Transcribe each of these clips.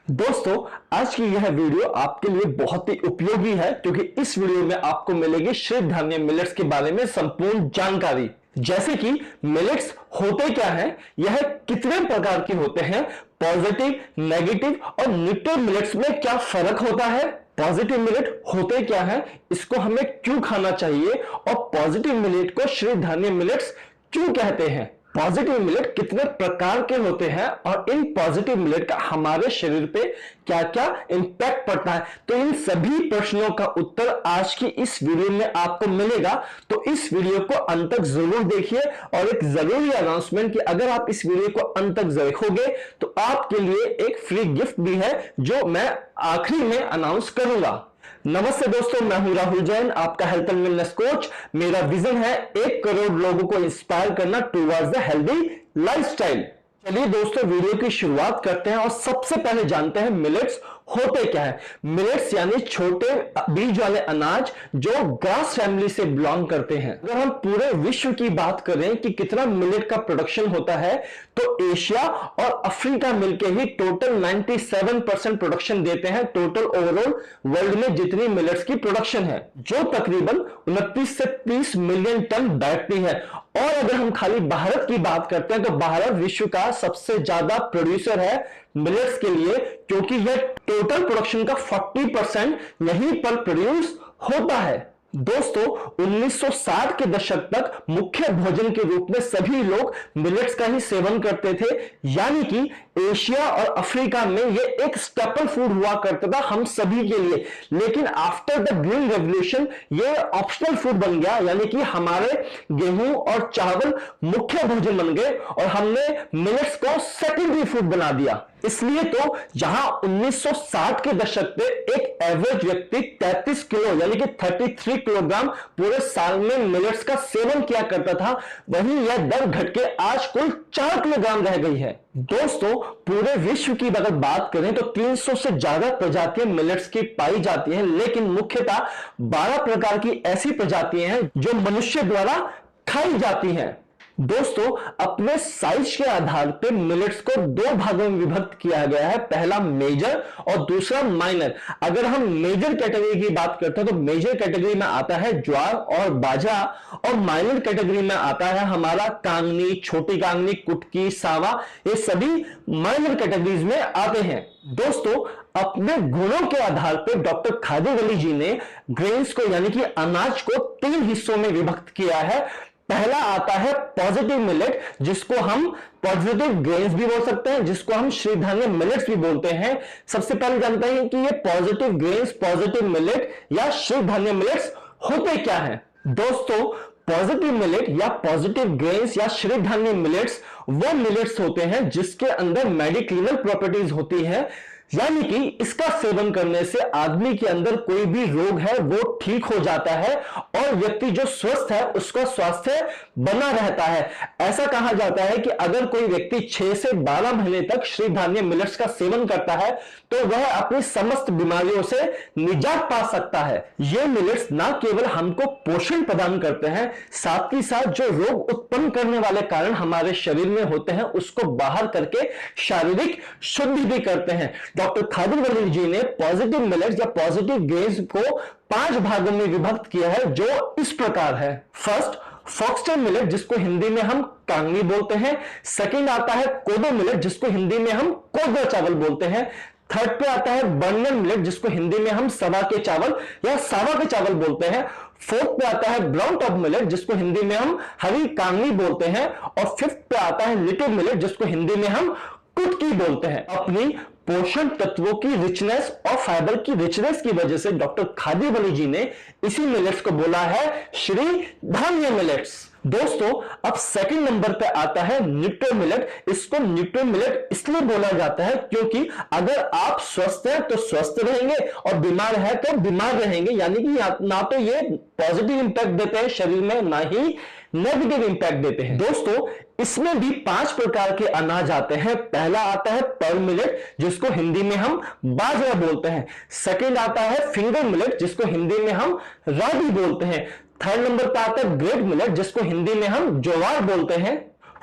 दोस्तों, आज की यह वीडियो आपके लिए बहुत ही उपयोगी है क्योंकि इस वीडियो में आपको मिलेगी श्वेत धान्य मिलेट्स के बारे में संपूर्ण जानकारी। जैसे कि मिलेट्स होते क्या हैं, यह कितने प्रकार के होते हैं, पॉजिटिव, नेगेटिव और न्यूट्रल मिलेट्स में क्या फर्क होता है, पॉजिटिव मिलेट होते क्या है, इसको हमें क्यों खाना चाहिए और पॉजिटिव मिलेट को श्वेत धान्य मिलेट्स क्यों कहते हैं, पॉजिटिव मिलेट कितने प्रकार के होते हैं और इन पॉजिटिव मिलेट का हमारे शरीर पे क्या क्या इंपैक्ट पड़ता है। तो इन सभी प्रश्नों का उत्तर आज की इस वीडियो में आपको मिलेगा। तो इस वीडियो को अंत तक जरूर देखिए और एक जरूरी अनाउंसमेंट कि अगर आप इस वीडियो को अंत तक देखोगे तो आपके लिए एक फ्री गिफ्ट भी है जो मैं आखिरी में अनाउंस करूंगा। नमस्ते दोस्तों, मैं हूं राहुल जैन, आपका हेल्थ एंड वेलनेस कोच। मेरा विजन है 1 करोड़ लोगों को इंस्पायर करना टुवर्ड्स द हेल्दी लाइफस्टाइल। चलिए दोस्तों, वीडियो की शुरुआत करते हैं और सबसे पहले जानते हैं मिलेट्स होते क्या है। मिलेट्स यानी छोटे बीज वाले अनाज जो ग्रास फैमिली से बिलोंग करते हैं। अगर हम पूरे विश्व की बात करें कि कितना मिलेट का प्रोडक्शन होता है तो एशिया और अफ्रीका मिलकर ही टोटल 97% प्रोडक्शन देते हैं टोटल ओवरऑल वर्ल्ड में जितनी मिलेट्स की प्रोडक्शन है, जो तकरीबन 29 से 30 मिलियन टन बैठती है। और अगर हम खाली भारत की बात करते हैं तो भारत विश्व का सबसे ज्यादा प्रोड्यूसर है मिलेट्स के लिए, क्योंकि यह टोटल प्रोडक्शन का 40% यहीं पर प्रोड्यूस होता है। दोस्तों, 1960 के दशक तक मुख्य भोजन के रूप में सभी लोग मिलेट्स का ही सेवन करते थे, यानी कि एशिया और अफ्रीका में यह एक स्टेपल फूड हुआ करता था हम सभी के लिए। लेकिन आफ्टर द ग्रीन रेवोल्यूशन यह ऑप्शनल फूड बन गया, यानी कि हमारे गेहूं और चावल मुख्य भोजन बन गए और हमने मिलेट्स को सेकेंडरी फूड बना दिया। इसलिए तो जहां 1960 के दशक में एक एवरेज व्यक्ति 33 किलो यानी कि 33 किलोग्राम पूरे साल में मिलेट्स का सेवन किया करता था, वहीं यह दर घट के आज कुल 4 किलोग्राम रह गई है। दोस्तों, पूरे विश्व की अगर बात करें तो 300 से ज्यादा प्रजातियां मिलेट्स की पाई जाती हैं, लेकिन मुख्यतः 12 प्रकार की ऐसी प्रजातियां हैं जो मनुष्य द्वारा खाई जाती हैं। दोस्तों, अपने साइज के आधार पर मिलेट्स को 2 भागों में विभक्त किया गया है, पहला मेजर और दूसरा माइनर। अगर हम मेजर कैटेगरी की बात करते हैं तो मेजर कैटेगरी में आता है ज्वार और बाजरा और माइनर कैटेगरी में आता है हमारा कांगनी, छोटी कांगनी, कुटकी, सावा। ये सभी माइनर कैटेगरीज में आते हैं। दोस्तों, अपने गुणों के आधार पर डॉक्टर खादीवली जी ने ग्रेन्स को यानी कि अनाज को 3 हिस्सों में विभक्त किया है। पहला आता है पॉजिटिव मिलेट, जिसको हम पॉजिटिव ग्रेन्स भी बोल सकते हैं, जिसको हम श्वेत धान्य मिलेट्स भी बोलते हैं। सबसे पहले जानते हैं कि ये पॉजिटिव ग्रेन्स, पॉजिटिव मिलेट या श्वेत धान्य मिलेट्स होते क्या हैं। दोस्तों, पॉजिटिव मिलेट या पॉजिटिव ग्रेन्स या श्वेत धान्य मिलेट्स वो मिलेट्स होते हैं जिसके अंदर मेडिक्लिनल प्रॉपर्टीज होती है, यानी कि इसका सेवन करने से आदमी के अंदर कोई भी रोग है वो ठीक हो जाता है और व्यक्ति जो स्वस्थ है उसका स्वास्थ्य बना रहता है। ऐसा कहा जाता है कि अगर कोई व्यक्ति 6 से 12 महीने तक श्वेत धान्य मिलेट्स का सेवन करता है तो वह अपनी समस्त बीमारियों से निजात पा सकता है। ये मिलेट्स ना केवल हमको पोषण प्रदान करते हैं, साथ ही साथ जो रोग उत्पन्न करने वाले कारण हमारे शरीर में होते हैं उसको बाहर करके शारीरिक शुद्धि भी करते हैं। डॉक्टर खादीवली जी ने पॉजिटिव मिलेट्स या पॉजिटिव ग्रेन्स को 5 भागों में विभक्त किया है, जो इस प्रकार है। फर्स्ट, फॉक्सटेल मिलेट, जिसको हिंदी में हम कांगनी बोलते हैं। सेकंड आता है कोदो मिलेट, जिसको हिंदी में हम कोदो चावल बोलते हैं। थर्ड पे आता है बर्नल मिलेट, जिसको हिंदी में हम सवा के चावल या सावा के चावल बोलते हैं। फोर्थ पे आता है ब्राउन टॉप मिलेट, जिसको हिंदी में हम हरी कांगनी बोलते हैं। और फिफ्थ पे आता है लिटिल मिलेट, जिसको हिंदी में हम कुटकी बोलते हैं। अपनी पोषण तत्वों की रिचनेस और फाइबर की रिचनेस की वजह से डॉक्टर खादीवली जी ने इसी मिलेट्स को बोला है श्री धान्य मिलेट्स। दोस्तों, अब सेकंड नंबर पे आता है न्यूट्रो मिलेट। इसको न्यूट्रो मिलेट इसलिए बोला जाता है क्योंकि अगर आप स्वस्थ हैं तो स्वस्थ रहेंगे और बीमार है तो बीमार रहेंगे, यानी कि ना तो ये पॉजिटिव इंपैक्ट देते हैं शरीर में, ना ही नेगेटिव इंपैक्ट देते हैं। दोस्तों, इसमें भी 5 प्रकार के अनाज आते हैं। पहला आता है पर्ल मिलेट, जिसको हिंदी में हम बाजरा बोलते हैं। सेकंड आता है फिंगर मिलेट, जिसको हिंदी में हम रागी बोलते हैं। थर्ड नंबर पर आता है ग्रेट मिलेट, जिसको हिंदी में हम ज्वार बोलते हैं।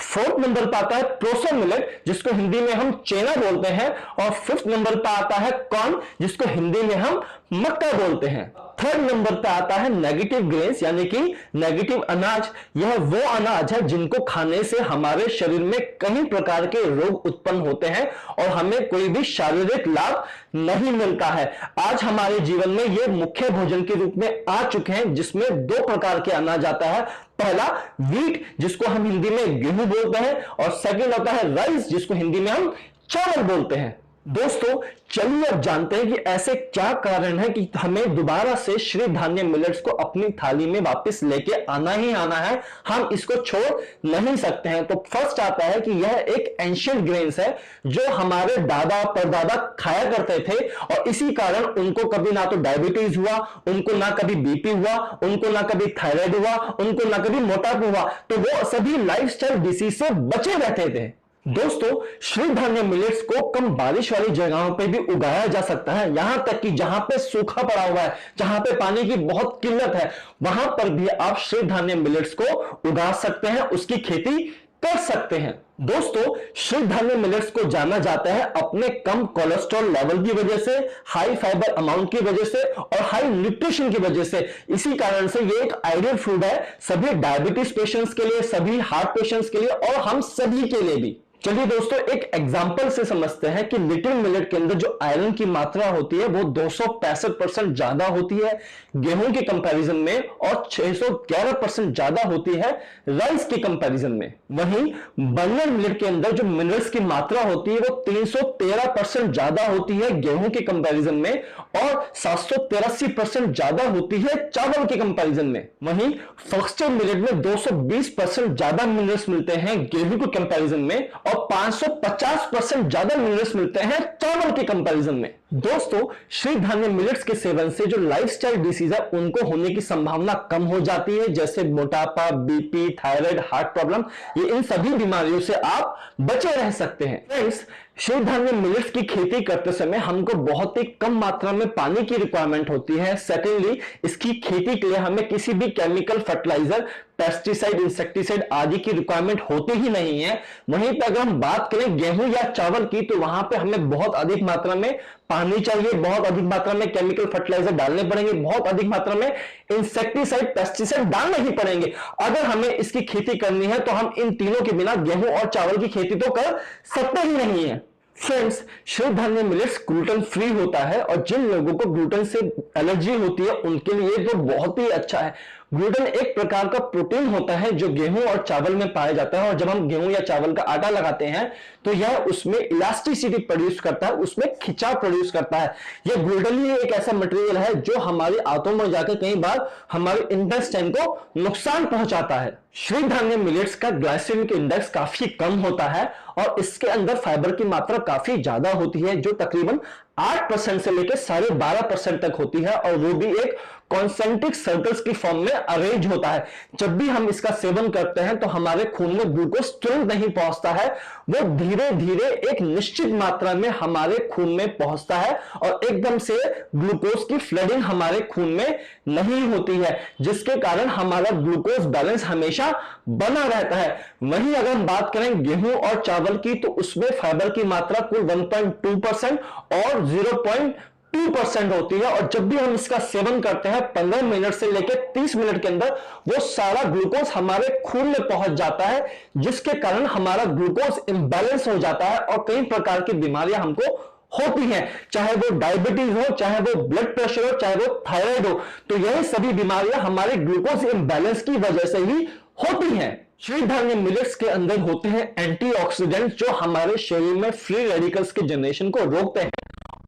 फोर्थ नंबर पर आता है प्रोसो मिलेट, जिसको हिंदी में हम चेना बोलते हैं, और फिफ्थ नंबर पर आता है कॉर्न, जिसको हिंदी में हम मक्का बोलते हैं। थर्ड नंबर पर आता है नेगेटिव ग्रेन्स, यानी कि नेगेटिव अनाज। यह वो अनाज है जिनको खाने से हमारे शरीर में कई प्रकार के रोग उत्पन्न होते हैं और हमें कोई भी शारीरिक लाभ नहीं मिलता है। आज हमारे जीवन में ये मुख्य भोजन के रूप में आ चुके हैं, जिसमें दो प्रकार के अनाज आता है। पहला वीट, जिसको हम हिंदी में गेहूं बोलते हैं, और सेकंड होता है राइस, जिसको हिंदी में हम चावल बोलते हैं। दोस्तों चलिए अब जानते हैं कि ऐसे क्या कारण है कि हमें दोबारा से श्री धान्य मिलेट्स को अपनी थाली में वापस लेके आना ही आना है, हम इसको छोड़ नहीं सकते हैं। तो फर्स्ट आता है कि यह एक एंशिएंट ग्रेन्स है जो हमारे दादा परदादा खाया करते थे, और इसी कारण उनको कभी ना तो डायबिटीज हुआ, उनको ना कभी बीपी हुआ, उनको ना कभी थायराइड हुआ, उनको ना कभी मोटापा हुआ, तो वो सभी लाइफस्टाइल डिसीज से बचे रहते थे। दोस्तों श्री धान्य मिलेट्स को कम बारिश वाली जगहों पे भी उगाया जा सकता है, यहां तक कि जहां पे सूखा पड़ा हुआ है, जहां पे पानी की बहुत किल्लत है, वहां पर भी आप श्री धान्य मिलेट्स को उगा सकते हैं, उसकी खेती कर सकते हैं। दोस्तों श्री धान्य मिलेट्स को जाना जाता है अपने कम कोलेस्ट्रॉल लेवल की वजह से, हाई फाइबर अमाउंट की वजह से और हाई न्यूट्रिशन की वजह से। इसी कारण से ये एक आइडियल फूड है सभी डायबिटीज पेशेंट्स के लिए, सभी हार्ट पेशेंट्स के लिए और हम सभी के लिए भी। चलिए दोस्तों एक एग्जांपल से समझते हैं कि लिटिल मिलेट के अंदर जो आयरन की मात्रा होती है वो 265% ज्यादा होती है गेहूं के कंपैरिजन में, और 611% ज्यादा होती है राइस के कंपैरिजन में। वहीं बर्नर मिलेट के अंदर जो मिनरल्स की मात्रा होती है वो 313% ज्यादा होती है गेहूं के कंपैरिजन में, और 783% ज्यादा होती है चावल के कंपैरिजन में। वहीं फॉक्सटेल मिलेट में 220% ज्यादा मिनरल्स मिलते हैं गेहूं के कंपैरिजन में, और 550% ज्यादा मिनरल्स मिलते हैं चावल के कंपैरिजन में। दोस्तों श्री धान्य मिलेट्स के सेवन से जो लाइफस्टाइल डिसीज है उनको होने की संभावना कम हो जाती है, जैसे मोटापा, बीपी, थायराइड, हार्ट प्रॉब्लम, ये इन सभी बीमारियों से आप बचे रह सकते हैं। फ्रेंड्स श्री धान्य मिलेट्स की खेती करते समय हमको बहुत ही कम मात्रा में पानी की रिक्वायरमेंट होती है। सेकेंडली इसकी खेती के लिए हमें किसी भी केमिकल फर्टिलाइजर, पेस्टिसाइड, इंसेक्टिसाइड आदि की रिक्वायरमेंट होती ही नहीं है। वहीं पर अगर हम बात करें गेहूं या चावल की, तो वहां पे हमें बहुत अधिक मात्रा में पानी चाहिए, बहुत अधिक मात्रा में केमिकल फर्टिलाइजर डालने पड़ेंगे, बहुत अधिक मात्रा में इंसेक्टिसाइड, पेस्टिसाइड डालने ही पड़ेंगे। अगर हमें इसकी खेती करनी है तो हम इन तीनों के बिना गेहूं और चावल की खेती तो कर सकते ही नहीं है। फ्रेंड्स श्री धान्य मिलेट्स ग्लूटेन फ्री होता है, और जिन लोगों को ग्लूटेन से एलर्जी होती है उनके लिए तो बहुत ही अच्छा है। ग्लूटेन एक प्रकार का प्रोटीन होता है जो गेहूं और चावल में पाया जाता है, और जब हम गेहूं या चावल का आटा लगाते हैं तो यह उसमें इलास्टिसिटी प्रोड्यूस करता है, उसमें खिंचाव प्रोड्यूस करता है। यह ग्लूटेन ही एक ऐसा मटेरियल है जो हमारी आंतों में जाकर कई बार हमारे इंटेस्टाइन को नुकसान पहुंचाता है। श्री धान्य मिलेट्स का ग्लाइसेमिक इंडेक्स काफी कम होता है, और इसके अंदर फाइबर की मात्रा काफी ज्यादा होती है, जो तकरीबन 8% से लेकर 12.5% तक होती है, और वो भी एक कॉन्सेंट्रिक सर्कल्स की फॉर्म में अरेंज होता है। जब भी हम इसका सेवन करते हैं तो हमारे खून में ग्लूकोज तुरंत नहीं पहुंचता है, वो धीरे धीरे एक निश्चित मात्रा में हमारे खून में पहुंचता है, और एकदम से ग्लूकोज की फ्लडिंग हमारे खून में नहीं होती है, जिसके कारण हमारा ग्लूकोज बैलेंस हमेशा बना रहता है। वहीं अगर हम बात करें गेहूं और चावल की, तो उसमें फाइबर की मात्रा कुल 1.2% और 0.2% होती है, और जब भी हम इसका सेवन करते हैं 15 मिनट से लेकर 30 मिनट के अंदर वो सारा ग्लूकोज हमारे खून में पहुंच जाता है, जिसके कारण हमारा ग्लूकोज इंबैलेंस हो जाता है और कई प्रकार की बीमारियां हमको होती हैं, चाहे वो डायबिटीज हो, चाहे वो ब्लड प्रेशर हो, चाहे वो थायराइड हो। तो यही सभी बीमारियां हमारे ग्लूकोज इंबैलेंस की वजह से ही होती हैं। श्री धान्य मिलेट्स के अंदर होते हैं एंटीऑक्सीडेंट्स जो हमारे शरीर में फ्री रेडिकल्स के जनरेशन को रोकते हैं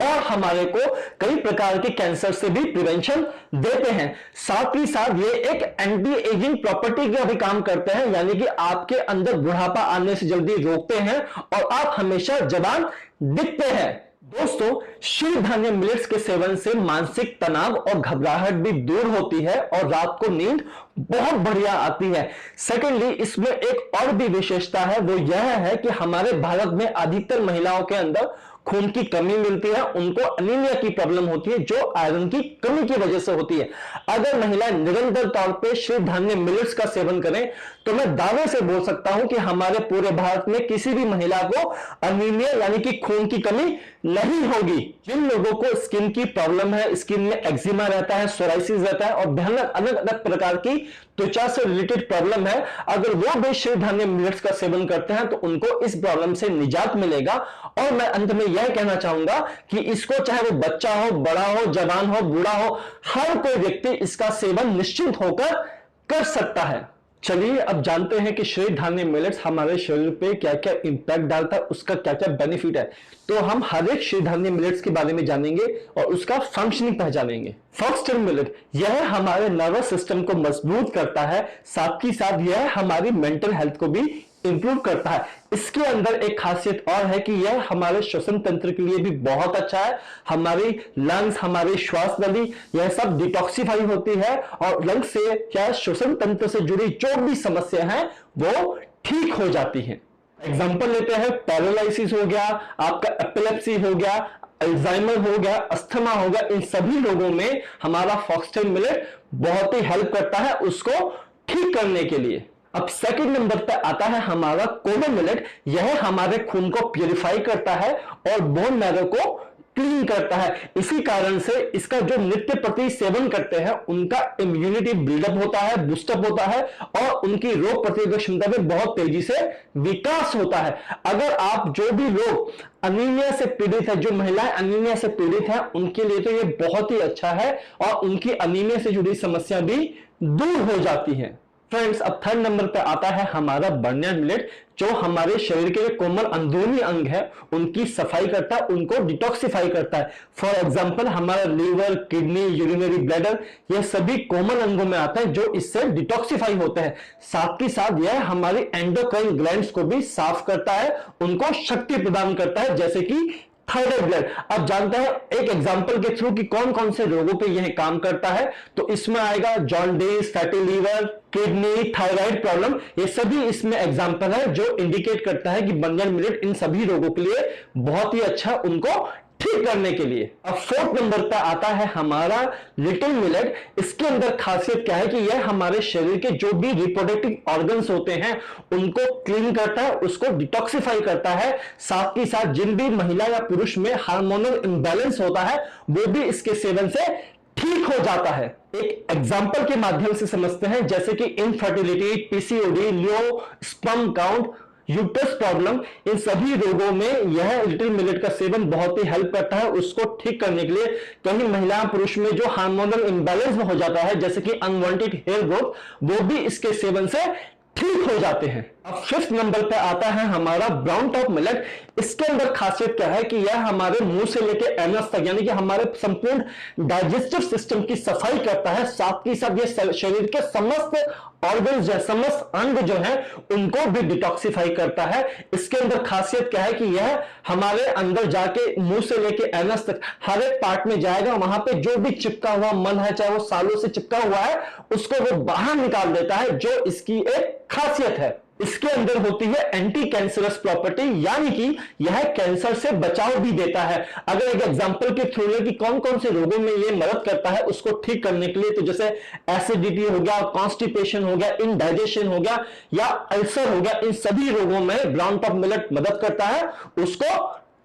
और हमारे को कई प्रकार के कैंसर से भी प्रिवेंशन देते हैं। साथ ही साथ ये एक एंटी एजिंग प्रॉपर्टी का भी काम करते हैं, यानी कि आपके अंदर बुढ़ापा आने से जल्दी रोकते हैं और आप हमेशा जवान दिखते हैं। दोस्तों श्री धान्य मिलेट्स के सेवन से मानसिक तनाव और घबराहट भी दूर होती है और रात को नींद बहुत बढ़िया आती है। सेकेंडली इसमें एक और भी विशेषता है, वो यह है कि हमारे भारत में अधिकतर महिलाओं के अंदर खून की कमी मिलती है, उनको अनीमिया की प्रॉब्लम होती है जो आयरन की कमी की वजह से होती है। अगर महिलाएं निरंतर तौर पे श्वेत धान्य मिलेट्स का सेवन करें तो मैं दावे से बोल सकता हूं कि हमारे पूरे भारत में किसी भी महिला को अनीमिया यानी कि खून की कमी नहीं होगी। जिन लोगों को स्किन की प्रॉब्लम है, स्किन में एक्जिमा रहता है, सोराइसिस रहता है और भयानक अलग अलग प्रकार की त्वचा से रिलेटेड प्रॉब्लम है, अगर वो भी श्वेत धान्य मिलेट्स का सेवन करते हैं तो उनको इस प्रॉब्लम से निजात मिलेगा। और मैं अंत में यह कहना चाहूंगा कि इसको चाहे वो बच्चा हो, बड़ा हो, जवान हो, बूढ़ा हो, हर कोई व्यक्ति इसका सेवन निश्चिंत होकर कर सकता है। चलिए अब जानते हैं कि श्वेत धान्य मिलेट्स हमारे शरीर पे क्या क्या इंपैक्ट डालता है, उसका क्या क्या बेनिफिट है। तो हम हर एक श्वेत धान्य मिलेट्स के बारे में जानेंगे और उसका फंक्शनिंग पहचानेंगे। फॉक्सटेल मिलेट, यह हमारे नर्वस सिस्टम को मजबूत करता है, साथ ही साथ यह हमारी मेंटल हेल्थ को भी इंप्रूव करता है। इसके अंदर एक खासियत और है कि यह हमारे श्वसन तंत्र के लिए भी बहुत अच्छा है। हमारी लंग्स, हमारी श्वास नली, यह सब डिटॉक्सिफाई होती है और लंग्स से या श्वसन तंत्र से जुड़ी जो भी समस्या है वो ठीक हो जाती है। एग्जाम्पल लेते हैं, पैरालिसिस हो गया, आपका एपिलेप्सी हो गया, अल्जाइमर हो गया, अस्थमा हो गया, इन सभी लोगों में हमारा फॉक्सटेल मिलेट बहुत ही हेल्प करता है उसको ठीक करने के लिए। अब सेकंड नंबर पर आता है हमारा कोडो मिलेट। यह हमारे खून को प्यूरिफाई करता है और बोन मैरो को क्लीन करता है। इसी कारण से इसका जो नित्य प्रति सेवन करते हैं उनका इम्यूनिटी बिल्डअप होता है, बूस्टअप होता है और उनकी रोग प्रतिरोधक क्षमता में बहुत तेजी से विकास होता है। अगर आप जो भी लोग अनीमिया से पीड़ित है, जो महिलाएं अनीमिया से पीड़ित है, उनके लिए तो ये बहुत ही अच्छा है और उनकी अनीमिया से जुड़ी समस्या भी दूर हो जाती है। फ्रेंड्स, अब थर्ड नंबर पे आता है हमारा बर्नयार्ड मिलेट, जो हमारे शरीर के कोमल अंदरूनी अंग है उनकी सफाई करता है, उनको डिटॉक्सिफाई करता है। फॉर एग्जांपल हमारा लीवर, किडनी, यूरिनरी ब्लैडर, यह सभी कोमल अंगों में आता है जो इससे डिटॉक्सिफाई होते हैं। साथ ही साथ यह हमारी एंडोक्राइन ग्लैंड्स को भी साफ करता है, उनको शक्ति प्रदान करता है, जैसे कि थायराइड ग्लैंड। अब जानते हैं एक एग्जांपल के थ्रू कि कौन कौन से रोगों पे यह काम करता है। तो इसमें आएगा jaundice, fatty liver, kidney, thyroid problem, ये सभी इसमें एग्जांपल है जो इंडिकेट करता है कि बर्नयार्ड मिलेट इन सभी रोगों के लिए बहुत ही अच्छा उनको ठीक करने के लिए। अब फोर्थ नंबर पर आता है हमारा लिटिल मिलेट। इसके अंदर खासियत क्या है कि यह हमारे शरीर के जो भी रिप्रोडक्टिव ऑर्गन्स होते हैं उनको क्लीन करता है, उसको डिटॉक्सिफाई करता है। साथ ही साथ जिन भी महिला या पुरुष में हार्मोनल इंबैलेंस होता है वो भी इसके सेवन से ठीक हो जाता है। एक एग्जाम्पल के माध्यम से समझते हैं, जैसे कि infertility, PCOD, low sperm count, uterus problem, इन सभी रोगों में यह लिटिल मिलेट का सेवन बहुत ही हेल्प करता है उसको ठीक करने के लिए। कहीं महिला पुरुष में जो हार्मोनल इंबैलेंस हो जाता है जैसे कि अनवांटेड हेयर ग्रोथ, वो भी इसके सेवन से ठीक हो जाते हैं। अब फिफ्थ नंबर पे आता है हमारा ब्राउन टॉप मिलेट। इसके अंदर खासियत क्या है कि यह हमारे मुंह से लेकर एनस तक यानी कि हमारे संपूर्ण डाइजेस्टिव सिस्टम की सफाई करता है। साथ ही साथ यह शरीर के समस्त ऑर्गन्स जो समस्त अंग जो है उनको भी डिटॉक्सिफाई करता है। इसके अंदर खासियत क्या है कि यह हमारे अंदर जाके मुंह से लेके एनस तक हर एक पार्ट में जाएगा, वहां पे जो भी चिपका हुआ मल है, चाहे वो सालों से चिपका हुआ है, उसको वो बाहर निकाल देता है, जो इसकी एक खासियत है। इसके अंदर होती है एंटी कैंसरस प्रॉपर्टी, यानी कि यह कैंसर से बचाव भी देता है। अगर एक एग्जांपल के थ्रू ले कि कौन कौन से रोगों में यह मदद करता है उसको ठीक करने के लिए, तो जैसे एसिडिटी हो गया, कॉन्स्टिपेशन हो गया, इनडाइजेशन हो गया या अल्सर हो गया, इन सभी रोगों में ब्राउन टॉप मिलेट मदद करता है उसको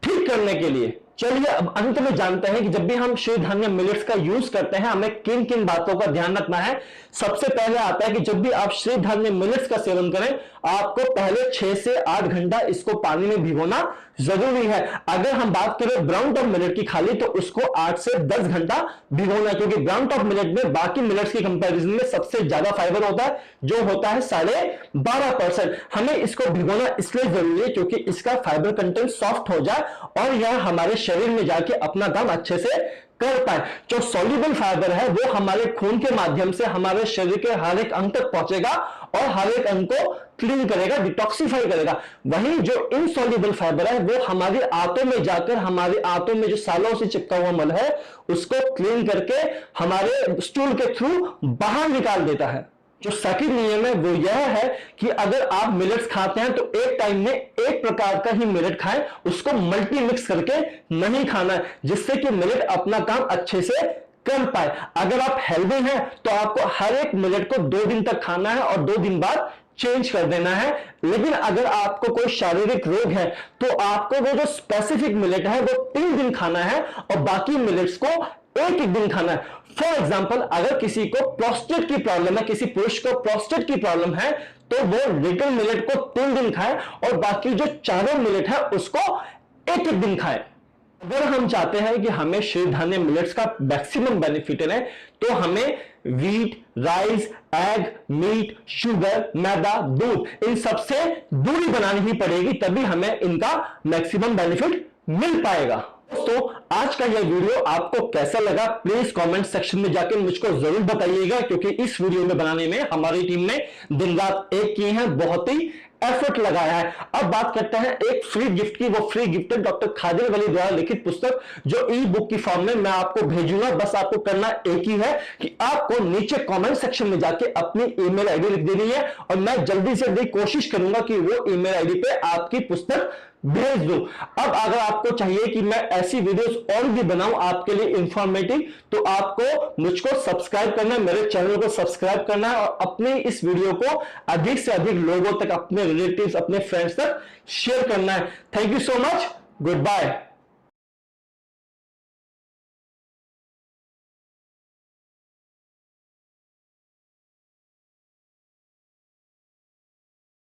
ठीक करने के लिए। चलिए अब अंत में जानते हैं कि जब भी हम श्वेत धान्य मिलेट्स का यूज करते हैं हमें किन किन बातों का ध्यान रखना है। सबसे पहले आता है कि जब भी आप श्वेत धान्य मिलेट्स का सेवन करें आपको पहले 6 से 8 घंटा इसको पानी में भिगोना जरूरी है। अगर हम बात करें ब्राउन टॉप मिलेट की खाली, तो उसको 8 से 10 घंटा भिगोना है, क्योंकि ब्राउन टॉप मिलेट में बाकी मिलेट्स की कंपैरिजन में सबसे ज्यादा फाइबर होता है जो होता है 12.5%। हमें इसको भिगोना इसलिए जरूरी है क्योंकि इसका फाइबर कंटेंट सॉफ्ट हो जाए और यह हमारे शरीर में जाके अपना काम अच्छे से कर पाए। जो सॉल्युबल फाइबर है वो हमारे खून के माध्यम से हमारे शरीर के हर एक अंग तक पहुंचेगा और हर एक अंग को क्लीन करेगा, डिटॉक्सिफाई करेगा। वहीं जो इनसॉल्युबल फाइबर है वो हमारी आंतों में जाकर हमारी आंतों में जो सालों से चिपका हुआ मल है उसको क्लीन करके हमारे स्टूल के थ्रू बाहर निकाल देता है। जो सेकंड नियम है वो यह है कि अगर आप मिलेट्स खाते हैं तो एक टाइम में एक प्रकार का ही मिलेट खाएं, उसको मल्टी मिक्स करके नहीं खाना है, जिससे कि मिलेट अपना काम अच्छे से कर पाए। अगर आप हेल्दी हैं तो आपको हर एक मिलेट को 2 दिन तक खाना है और 2 दिन बाद चेंज कर देना है। लेकिन अगर आपको कोई शारीरिक रोग है तो आपको वो जो स्पेसिफिक मिलेट है वो 3 दिन खाना है और बाकी मिलेट्स को एक एक दिन खाना है। फॉर एग्जाम्पल, अगर किसी को प्रोस्टेट की प्रॉब्लम है, किसी पुरुष को प्रोस्टेट की प्रॉब्लम है, तो वो लिटिल मिलेट को 3 दिन खाए और बाकी जो चारों मिलेट है उसको एक एक दिन खाए। अगर हम चाहते हैं कि हमें श्रीधान्य मिलेट्स का मैक्सिमम बेनिफिट है तो हमें wheat, rice, egg, meat, sugar, maida, दूध, इन सबसे दूरी बनानी ही पड़ेगी, तभी हमें इनका मैक्सिमम बेनिफिट मिल पाएगा। तो आज का यह वीडियो आपको कैसा लगा प्लीज कमेंट सेक्शन में जाकर मुझको जरूर बताइएगा, क्योंकि इस वीडियो में बनाने में हमारी टीम ने दिन रात एक किए हैं, बहुत ही एफर्ट लगाया है। अब बात करते हैं एक फ्री गिफ्ट की। वो फ्री गिफ्ट है डॉक्टर खादिर वली द्वारा लिखित पुस्तक, जो ई बुक की फॉर्म में मैं आपको भेजूंगा। बस आपको करना एक ही है कि आपको नीचे कमेंट सेक्शन में जाके अपनी ईमेल आईडी लिख देनी है और मैं जल्दी से जल्दी कोशिश करूंगा कि वो ईमेल आईडी पे आपकी पुस्तक भेज दूं। अब अगर आपको चाहिए कि मैं ऐसी वीडियोस और भी बनाऊं आपके लिए इंफॉर्मेटिव, तो आपको मुझको सब्सक्राइब करना है, मेरे चैनल को सब्सक्राइब करना है और अपने इस वीडियो को अधिक से अधिक लोगों तक, अपने रिलेटिव्स, अपने फ्रेंड्स तक शेयर करना है। Thank you so much, good bye.